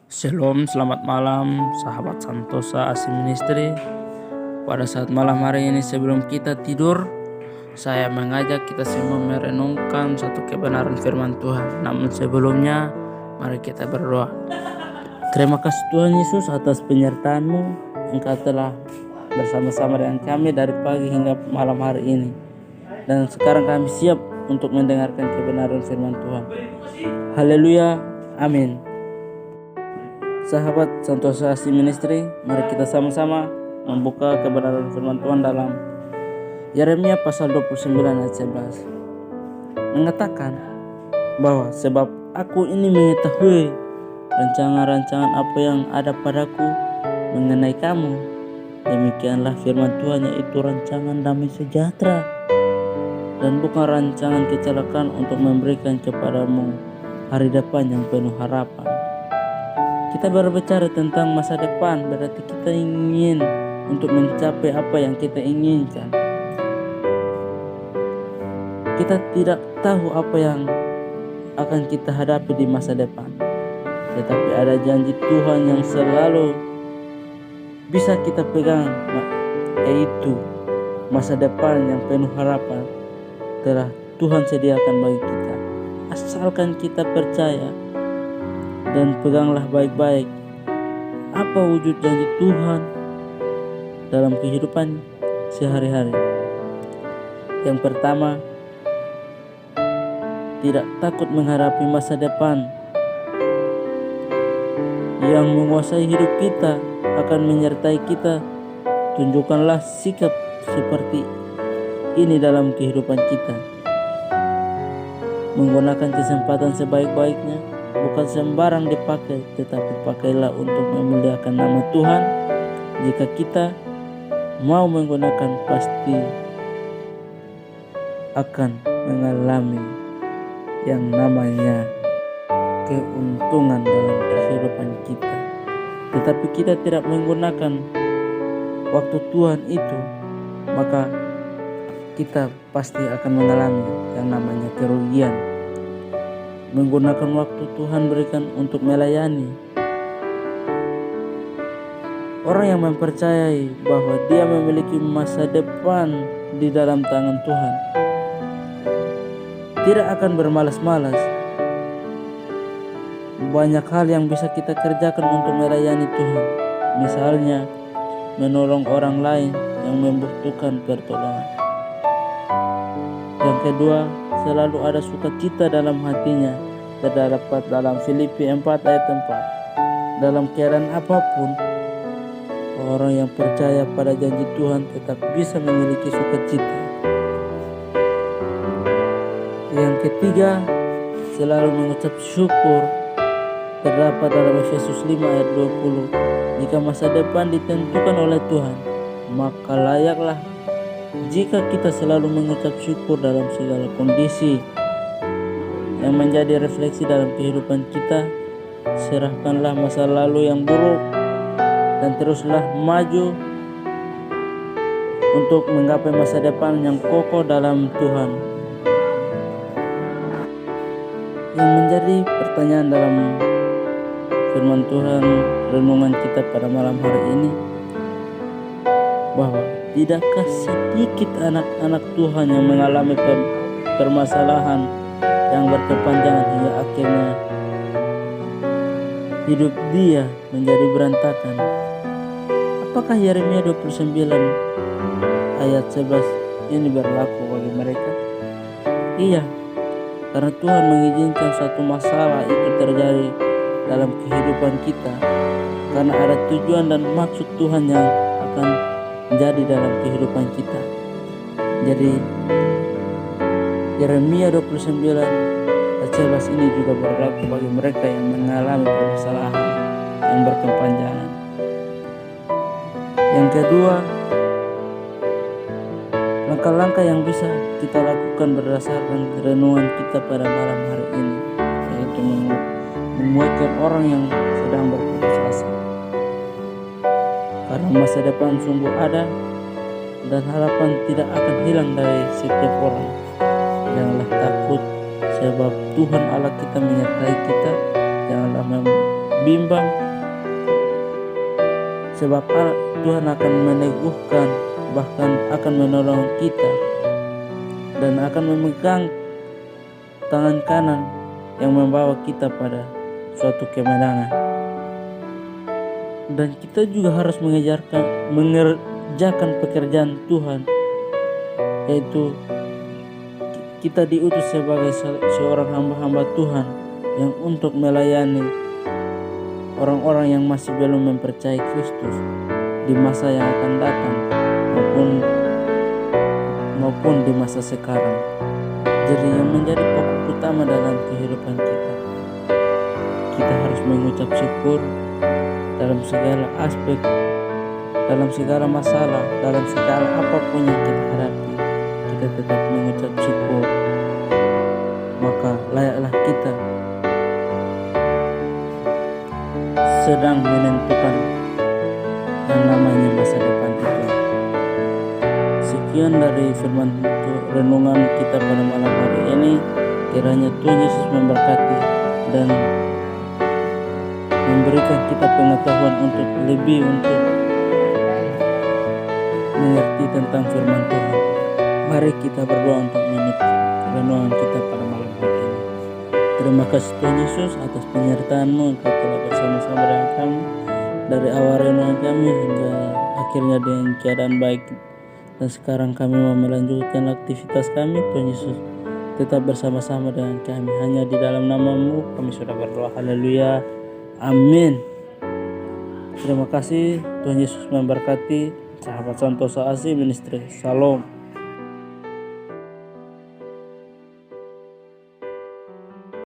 Shalom, selamat malam sahabat Santosa Asi Ministry. Pada saat malam hari ini sebelum kita tidur, saya mengajak kita semua merenungkan satu kebenaran firman Tuhan. Namun sebelumnya, mari kita berdoa. Terima kasih Tuhan Yesus atas penyertaan-Mu. Engkau telah bersama-sama dengan kami dari pagi hingga malam hari ini. Dan sekarang kami siap untuk mendengarkan kebenaran firman Tuhan. Haleluya, amin. Sahabat Santosa Asi Ministry, mari kita sama-sama membuka kebenaran firman Tuhan dalam Yeremia pasal 29 ayat 11. Mengatakan bahwa sebab aku ini mengetahui rancangan-rancangan apa yang ada padaku mengenai kamu, demikianlah firman Tuhan, yaitu rancangan damai sejahtera dan bukan rancangan kecelakaan, untuk memberikan kepadamu hari depan yang penuh harapan. Kita berbicara tentang masa depan, berarti kita ingin untuk mencapai apa yang kita inginkan. Kita tidak tahu apa yang akan kita hadapi di masa depan, tetapi ada janji Tuhan yang selalu bisa kita pegang, yaitu masa depan yang penuh harapan telah Tuhan sediakan bagi kita. Asalkan kita percaya dan peganglah baik-baik apa wujud janji Tuhan dalam kehidupan sehari-hari. Yang pertama, tidak takut menghadapi masa depan yang menguasai hidup kita, akan menyertai kita. Tunjukkanlah sikap seperti ini dalam kehidupan kita, menggunakan kesempatan sebaik-baiknya, bukan sembarang dipakai, tetapi pakailah untuk memuliakan nama Tuhan. Jika kita mau menggunakan, pasti akan mengalami yang namanya keuntungan dalam kehidupan kita. Tetapi kita tidak menggunakan waktu Tuhan itu, maka kita pasti akan mengalami yang namanya kerugian. Menggunakan waktu Tuhan berikan untuk melayani. Orang yang mempercayai bahwa dia memiliki masa depan di dalam tangan Tuhan tidak akan bermalas-malas. Banyak hal yang bisa kita kerjakan untuk melayani Tuhan. Misalnya, menolong orang lain yang membutuhkan pertolongan. Yang kedua, selalu ada sukacita dalam hatinya, terdapat dalam Filipi 4 ayat 4. Dalam keadaan apapun, orang yang percaya pada janji Tuhan tetap bisa memiliki sukacita. Yang ketiga, selalu mengucap syukur, terdapat dalam Efesus 5 ayat 20. Jika masa depan ditentukan oleh Tuhan, maka layaklah jika kita selalu mengucap syukur dalam segala kondisi. Yang menjadi refleksi dalam kehidupan kita, serahkanlah masa lalu yang buruk dan teruslah maju untuk menggapai masa depan yang kokoh dalam Tuhan. Yang menjadi pertanyaan dalam firman Tuhan renungan kita pada malam hari ini, bahwa tidakkah sedikit anak-anak Tuhan yang mengalami permasalahan yang berkepanjangan hingga akhirnya hidup dia menjadi berantakan? Apakah Yeremia 29 ayat 11 ini berlaku bagi mereka? Iya, karena Tuhan mengizinkan suatu masalah itu terjadi dalam kehidupan kita, karena ada tujuan dan maksud Tuhan yang akan menjadi dalam kehidupan kita. Jadi Yeremia 29 ayat 11 ini juga berlaku bagi mereka yang mengalami permasalahan yang berkepanjangan. Yang kedua, langkah-langkah yang bisa kita lakukan berdasarkan renungan kita pada malam hari ini, yaitu menguatkan orang yang sedang berputus asa. Karena masa depan sungguh ada dan harapan tidak akan hilang dari setiap orang. Janganlah takut, sebab Tuhan Allah kita menyertai kita. Janganlah bimbang, sebab Tuhan akan meneguhkan, bahkan akan menolong kita dan akan memegang tangan kanan yang membawa kita pada suatu kemenangan. Dan kita juga harus mengerjakan pekerjaan Tuhan, yaitu kita diutus sebagai seorang hamba-hamba Tuhan yang untuk melayani orang-orang yang masih belum mempercayai Kristus di masa yang akan datang maupun di masa sekarang. Jadi yang menjadi pokok utama dalam kehidupan kita harus mengucap syukur dalam segala aspek, dalam segala masalah, dalam segala apapun yang kita hadapi. Kita tetap mengucap syukur, maka layaklah kita sedang menentukan yang namanya masa depan itu. Sekian dari firman renungan kita pada malam hari ini. Kiranya Tuhan Yesus memberkati dan memberikan kita pengetahuan untuk mengerti tentang firman Tuhan. Mari kita berdoa untuk menutup renungan kita pada malam hari ini. Terima kasih Tuhan Yesus atas penyertaan-Mu. Engkau telah bersama-sama dengan kami dari awal renungan kami hingga akhirnya dengan keadaan baik. Dan sekarang kami mau melanjutkan aktivitas kami. Tuhan Yesus tetap bersama-sama dengan kami. Hanya di dalam nama-Mu kami sudah berdoa. Haleluya. Amin. Terima kasih. Tuhan Yesus memberkati. Sahabat Santosa Asih Ministry. Salam.